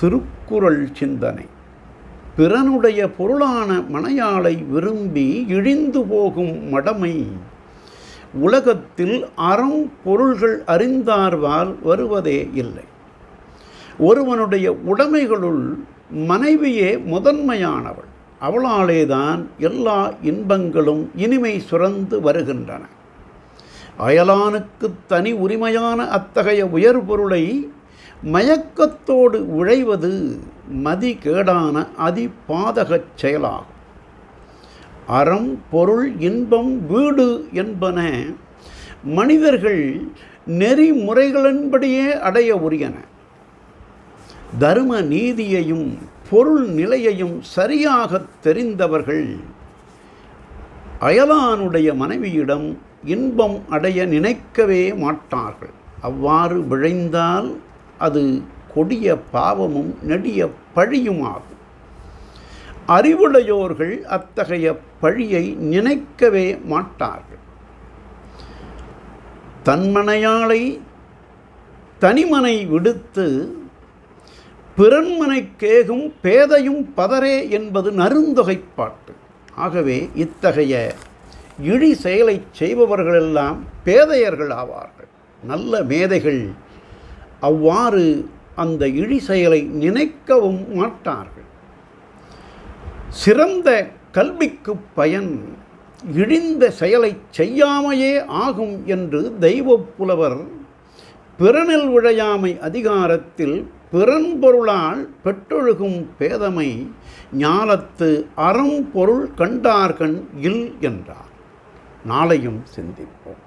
திருக்குறள் சிந்தனை. பிறனுடைய பொருளான மனையாளை விரும்பி இழிந்து போகும் மடமை உலகத்தில் அறம் பொருள்கள் அறிந்தார்வால் வருவதே இல்லை. ஒருவனுடைய உடைமைகளுள் மனைவியே முதன்மையானவள். அவளாலேதான் எல்லா இன்பங்களும் இனிமை சுரந்து வருகின்றன. அயலானுக்கு தனி உரிமையான அத்தகைய உயர்பொருளை மயக்கத்தோடு உழைவது மதிகேடான அதிபாதகச் செயலாகும். அறம் பொருள் இன்பம் வீடு என்பன மனிதர்கள் நெறிமுறைகளின்படியே அடைய உரியன. தர்ம நீதியையும் பொருள் நிலையையும் சரியாக தெரிந்தவர்கள் அயலானுடைய மனைவியிடம் இன்பம் அடைய நினைக்கவே மாட்டார்கள். அவ்வாறு விழைந்தால் அது கொடிய பாவமும் நெடிய பழியுமாகும். அறிவுடையோர்கள் அத்தகைய பழியை நினைக்கவே மாட்டார்கள். தன்மனையாளை தனிமனை விடுத்து பிறன்மனை கேகும் பேதையும் பதரே என்பது நறுந்தொகைப்பாட்டு. ஆகவே இத்தகைய இழி செயலை செய்பவர்களெல்லாம் பேதையர்கள் ஆவார்கள். நல்ல மேதைகள் அவ்வாறு அந்த இழி செயலை நினைக்கவும் மாட்டார்கள். சிறந்த கல்விக்கு பயன் இழிந்த செயலை செய்யாமையே ஆகும் என்று தெய்வப் புலவர் பிறனில் விழையாமை அதிகாரத்தில் பிறன்பொருளால் பெற்றொழுகும் பேதமை ஞாலத்து அறம் பொருள் கண்டார்கண் இல் என்றார். நாளையும் சிந்திப்போம்.